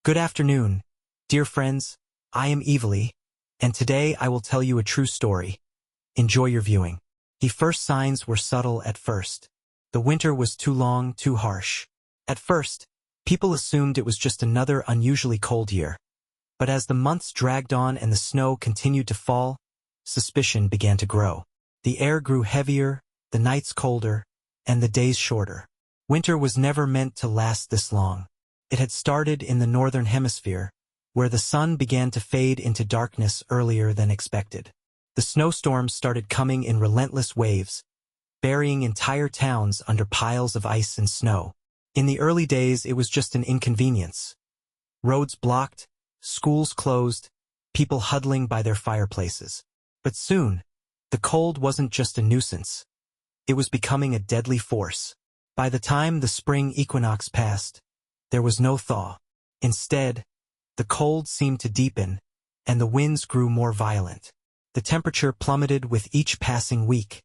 Good afternoon, dear friends. I am Evely, and today I will tell you a true story. Enjoy your viewing. The first signs were subtle at first. The winter was too long, too harsh. At first, people assumed it was just another unusually cold year. But as the months dragged on and the snow continued to fall, suspicion began to grow. The air grew heavier, the nights colder, and the days shorter. Winter was never meant to last this long. It had started in the northern hemisphere, where the sun began to fade into darkness earlier than expected. The snowstorms started coming in relentless waves, burying entire towns under piles of ice and snow. In the early days, it was just an inconvenience. Roads blocked, schools closed, people huddling by their fireplaces. But soon, the cold wasn't just a nuisance. It was becoming a deadly force. By the time the spring equinox passed, there was no thaw. Instead, the cold seemed to deepen, and the winds grew more violent. The temperature plummeted with each passing week,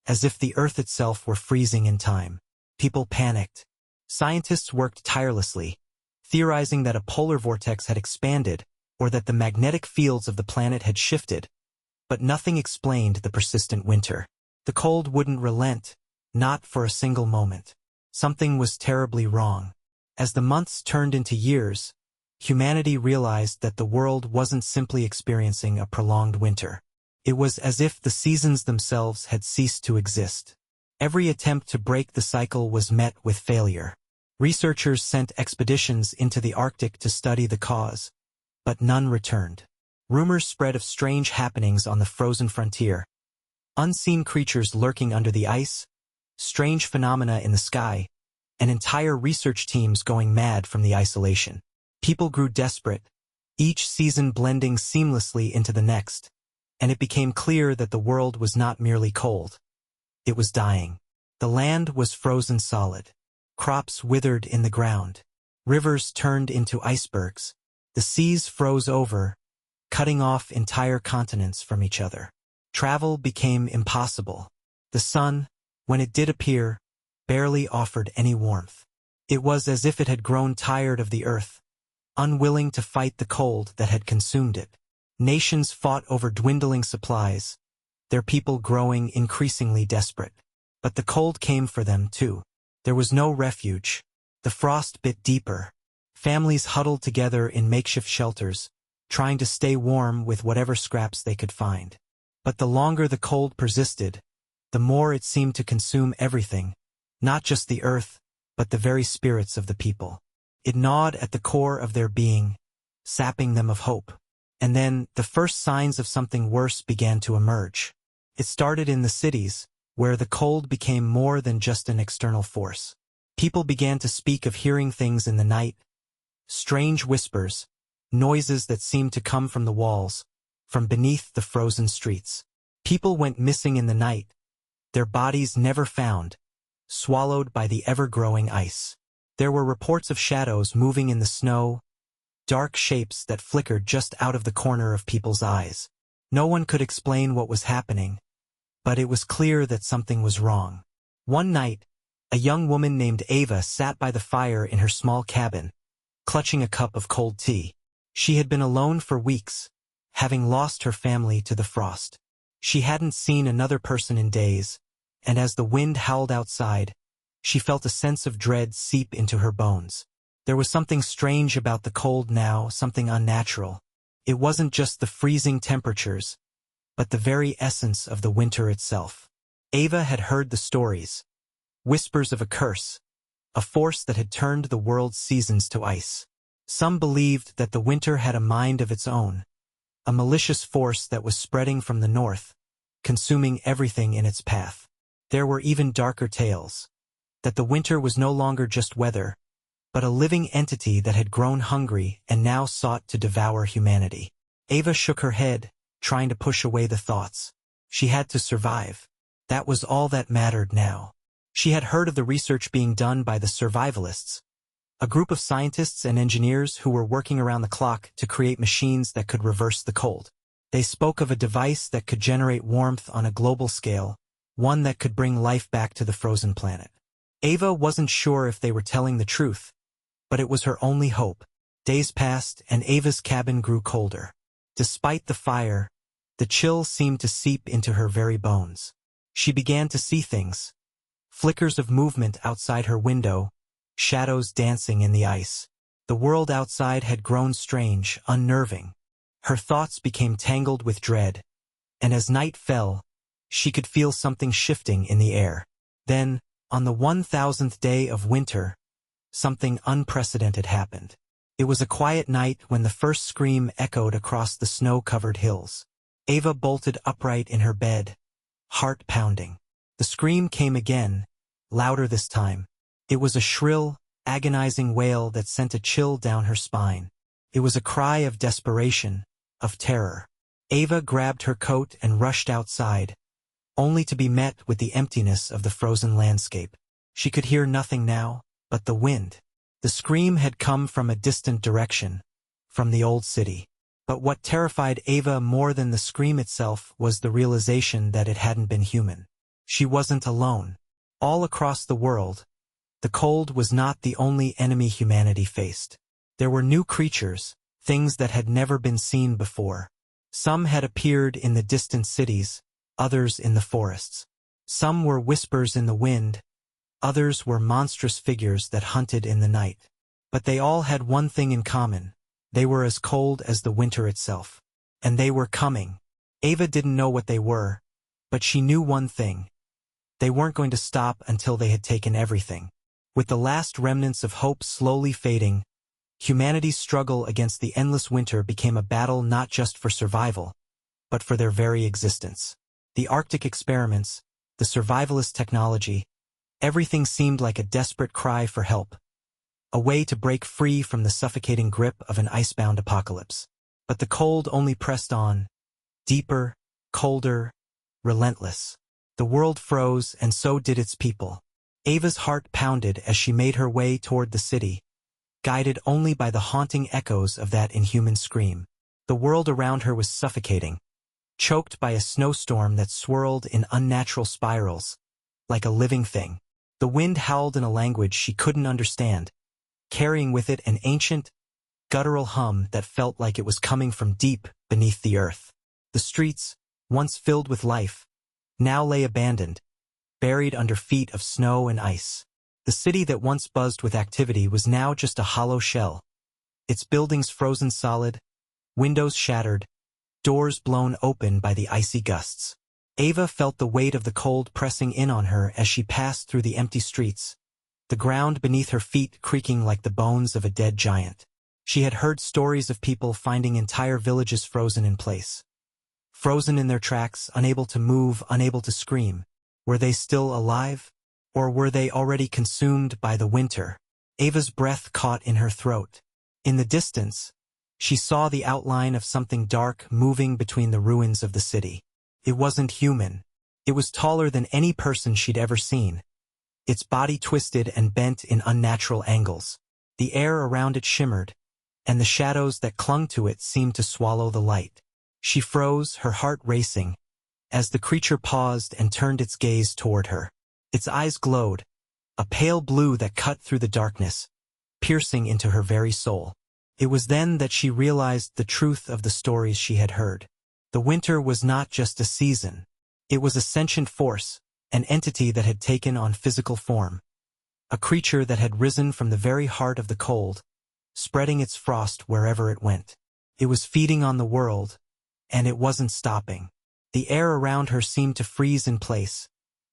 as if the earth itself were freezing in time. People panicked. Scientists worked tirelessly, theorizing that a polar vortex had expanded or that the magnetic fields of the planet had shifted. But nothing explained the persistent winter. The cold wouldn't relent, not for a single moment. Something was terribly wrong. As the months turned into years, humanity realized that the world wasn't simply experiencing a prolonged winter. It was as if the seasons themselves had ceased to exist. Every attempt to break the cycle was met with failure. Researchers sent expeditions into the Arctic to study the cause, but none returned. Rumors spread of strange happenings on the frozen frontier. Unseen creatures lurking under the ice, strange phenomena in the sky, and entire research teams going mad from the isolation. People grew desperate, each season blending seamlessly into the next, and it became clear that the world was not merely cold. It was dying. The land was frozen solid. Crops withered in the ground. Rivers turned into icebergs. The seas froze over, cutting off entire continents from each other. Travel became impossible. The sun, when it did appear, barely offered any warmth. It was as if it had grown tired of the earth, unwilling to fight the cold that had consumed it. Nations fought over dwindling supplies, their people growing increasingly desperate. But the cold came for them too. There was no refuge. The frost bit deeper. Families huddled together in makeshift shelters, trying to stay warm with whatever scraps they could find. But the longer the cold persisted, the more it seemed to consume everything, not just the earth, but the very spirits of the people. It gnawed at the core of their being, sapping them of hope. And then, the first signs of something worse began to emerge. It started in the cities, where the cold became more than just an external force. People began to speak of hearing things in the night, strange whispers, noises that seemed to come from the walls, from beneath the frozen streets. People went missing in the night, their bodies never found, swallowed by the ever-growing ice. There were reports of shadows moving in the snow, dark shapes that flickered just out of the corner of people's eyes. No one could explain what was happening, but it was clear that something was wrong. One night, a young woman named Ava sat by the fire in her small cabin, clutching a cup of cold tea. She had been alone for weeks, having lost her family to the frost. She hadn't seen another person in days, and as the wind howled outside, she felt a sense of dread seep into her bones. There was something strange about the cold now, something unnatural. It wasn't just the freezing temperatures, but the very essence of the winter itself. Ava had heard the stories, whispers of a curse, a force that had turned the world's seasons to ice. Some believed that the winter had a mind of its own, a malicious force that was spreading from the north, consuming everything in its path. There were even darker tales, that the winter was no longer just weather, but a living entity that had grown hungry and now sought to devour humanity. Ava shook her head, trying to push away the thoughts. She had to survive. That was all that mattered now. She had heard of the research being done by the survivalists, a group of scientists and engineers who were working around the clock to create machines that could reverse the cold. They spoke of a device that could generate warmth on a global scale, one that could bring life back to the frozen planet. Ava wasn't sure if they were telling the truth, but it was her only hope. Days passed, and Ava's cabin grew colder. Despite the fire, the chill seemed to seep into her very bones. She began to see things. Flickers of movement outside her window, shadows dancing in the ice. The world outside had grown strange, unnerving. Her thoughts became tangled with dread, and as night fell, she could feel something shifting in the air. Then, on the 1000th day of winter, something unprecedented happened. It was a quiet night when the first scream echoed across the snow-covered hills. Ava bolted upright in her bed, heart pounding. The scream came again, louder this time. It was a shrill, agonizing wail that sent a chill down her spine. It was a cry of desperation, of terror. Ava grabbed her coat and rushed outside, only to be met with the emptiness of the frozen landscape. She could hear nothing now but the wind. The scream had come from a distant direction, from the old city. But what terrified Ava more than the scream itself was the realization that it hadn't been human. She wasn't alone. All across the world, the cold was not the only enemy humanity faced. There were new creatures, things that had never been seen before. Some had appeared in the distant cities, others in the forests. Some were whispers in the wind, others were monstrous figures that hunted in the night. But they all had one thing in common. They were as cold as the winter itself. And they were coming. Ava didn't know what they were, but she knew one thing. They weren't going to stop until they had taken everything. With the last remnants of hope slowly fading, humanity's struggle against the endless winter became a battle not just for survival, but for their very existence. The Arctic experiments, the survivalist technology, everything seemed like a desperate cry for help, a way to break free from the suffocating grip of an icebound apocalypse. But the cold only pressed on, deeper, colder, relentless. The world froze, and so did its people. Ava's heart pounded as she made her way toward the city, guided only by the haunting echoes of that inhuman scream. The world around her was suffocating, choked by a snowstorm that swirled in unnatural spirals, like a living thing. The wind howled in a language she couldn't understand, carrying with it an ancient, guttural hum that felt like it was coming from deep beneath the earth. The streets, once filled with life, now lay abandoned, buried under feet of snow and ice. The city that once buzzed with activity was now just a hollow shell, its buildings frozen solid, windows shattered, doors blown open by the icy gusts. Ava felt the weight of the cold pressing in on her as she passed through the empty streets, the ground beneath her feet creaking like the bones of a dead giant. She had heard stories of people finding entire villages frozen in place. Frozen in their tracks, unable to move, unable to scream. Were they still alive? Or were they already consumed by the winter? Ava's breath caught in her throat. In the distance, she saw the outline of something dark moving between the ruins of the city. It wasn't human. It was taller than any person she'd ever seen. Its body twisted and bent in unnatural angles. The air around it shimmered, and the shadows that clung to it seemed to swallow the light. She froze, her heart racing, as the creature paused and turned its gaze toward her. Its eyes glowed, a pale blue that cut through the darkness, piercing into her very soul. It was then that she realized the truth of the stories she had heard. The winter was not just a season. It was a sentient force, an entity that had taken on physical form. A creature that had risen from the very heart of the cold, spreading its frost wherever it went. It was feeding on the world, and it wasn't stopping. The air around her seemed to freeze in place,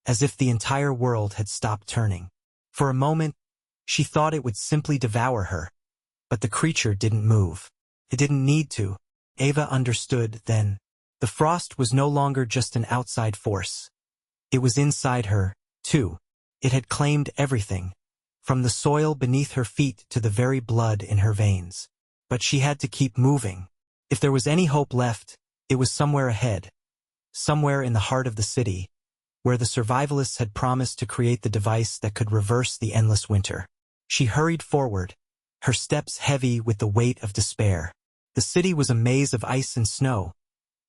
as if the entire world had stopped turning. For a moment, she thought it would simply devour her. But the creature didn't move. It didn't need to. Ava understood then. The frost was no longer just an outside force. It was inside her, too. It had claimed everything, from the soil beneath her feet to the very blood in her veins. But she had to keep moving. If there was any hope left, it was somewhere ahead, somewhere in the heart of the city, where the survivalists had promised to create the device that could reverse the endless winter. She hurried forward, her steps heavy with the weight of despair. The city was a maze of ice and snow,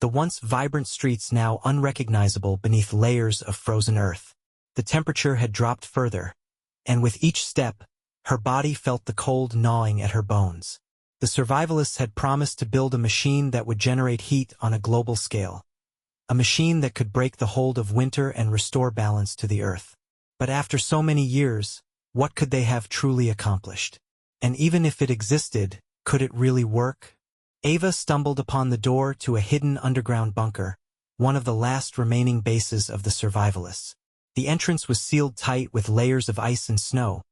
the once vibrant streets now unrecognizable beneath layers of frozen earth. The temperature had dropped further, and with each step, her body felt the cold gnawing at her bones. The survivalists had promised to build a machine that would generate heat on a global scale. A machine that could break the hold of winter and restore balance to the earth. But after so many years, what could they have truly accomplished? And even if it existed, could it really work? Ava stumbled upon the door to a hidden underground bunker, one of the last remaining bases of the survivalists. The entrance was sealed tight with layers of ice and snow,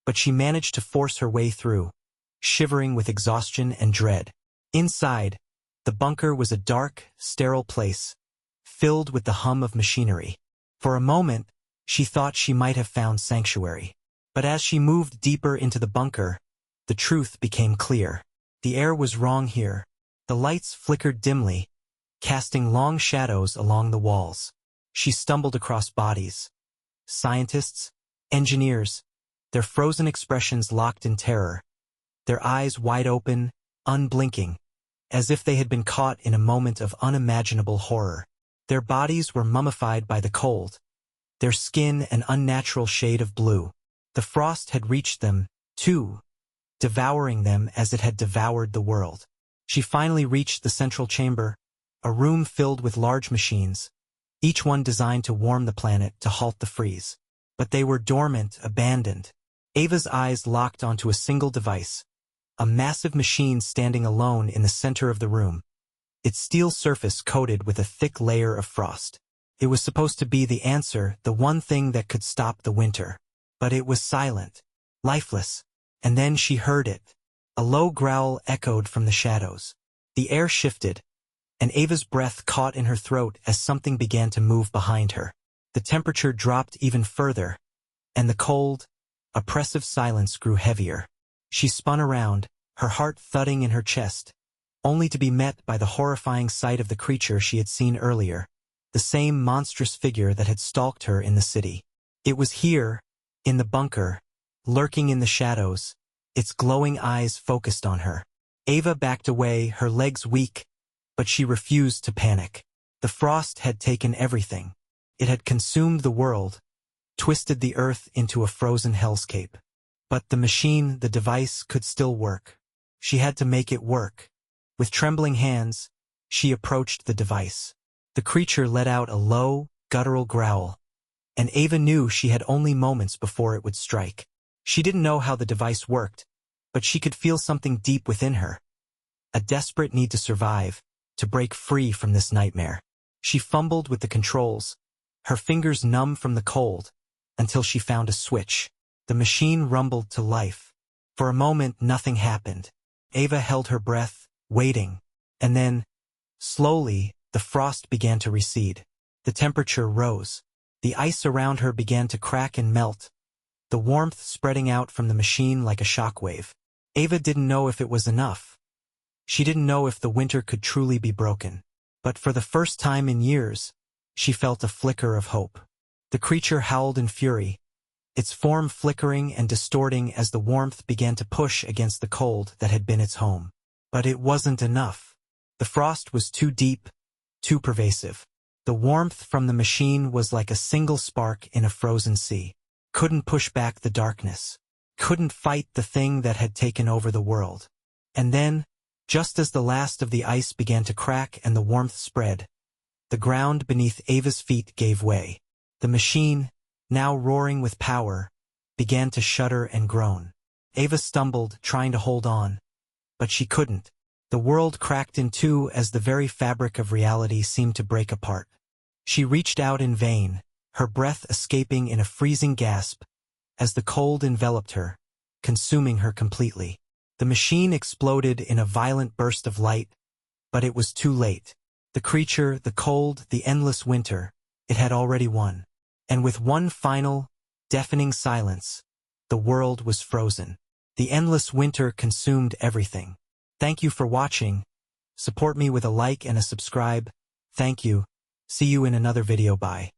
but she managed to force her way through, shivering with exhaustion and dread. Inside, the bunker was a dark, sterile place, filled with the hum of machinery. For a moment, she thought she might have found sanctuary. But as she moved deeper into the bunker, the truth became clear. The air was wrong here. The lights flickered dimly, casting long shadows along the walls. She stumbled across bodies. Scientists, engineers, their frozen expressions locked in terror, their eyes wide open, unblinking, as if they had been caught in a moment of unimaginable horror. Their bodies were mummified by the cold, their skin an unnatural shade of blue. The frost had reached them, too, devouring them as it had devoured the world. She finally reached the central chamber, a room filled with large machines, each one designed to warm the planet to halt the freeze. But they were dormant, abandoned. Ava's eyes locked onto a single device, a massive machine standing alone in the center of the room, its steel surface coated with a thick layer of frost. It was supposed to be the answer, the one thing that could stop the winter. But it was silent, lifeless, and then she heard it. A low growl echoed from the shadows. The air shifted, and Ava's breath caught in her throat as something began to move behind her. The temperature dropped even further, and the cold, oppressive silence grew heavier. She spun around, her heart thudding in her chest, only to be met by the horrifying sight of the creature she had seen earlier, the same monstrous figure that had stalked her in the city. It was here, in the bunker, lurking in the shadows, its glowing eyes focused on her. Ava backed away, her legs weak, but she refused to panic. The frost had taken everything. It had consumed the world, twisted the earth into a frozen hellscape. But the machine, the device, could still work. She had to make it work. With trembling hands, she approached the device. The creature let out a low, guttural growl, and Ava knew she had only moments before it would strike. She didn't know how the device worked, but she could feel something deep within her. A desperate need to survive, to break free from this nightmare. She fumbled with the controls, her fingers numb from the cold, until she found a switch. The machine rumbled to life. For a moment, nothing happened. Ava held her breath, waiting. And then, slowly, the frost began to recede. The temperature rose. The ice around her began to crack and melt, the warmth spreading out from the machine like a shockwave. Ava didn't know if it was enough. She didn't know if the winter could truly be broken. But for the first time in years, she felt a flicker of hope. The creature howled in fury, its form flickering and distorting as the warmth began to push against the cold that had been its home. But it wasn't enough. The frost was too deep, too pervasive. The warmth from the machine was like a single spark in a frozen sea. Couldn't push back the darkness. Couldn't fight the thing that had taken over the world. And then, just as the last of the ice began to crack and the warmth spread, the ground beneath Ava's feet gave way. The machine, now roaring with power, began to shudder and groan. Ava stumbled, trying to hold on, but she couldn't. The world cracked in two as the very fabric of reality seemed to break apart. She reached out in vain, her breath escaping in a freezing gasp as the cold enveloped her, consuming her completely. The machine exploded in a violent burst of light, but it was too late. The creature, the cold, the endless winter, it had already won. And with one final, deafening silence, the world was frozen. The endless winter consumed everything. Thank you for watching. Support me with a like and a subscribe. Thank you. See you in another video. Bye.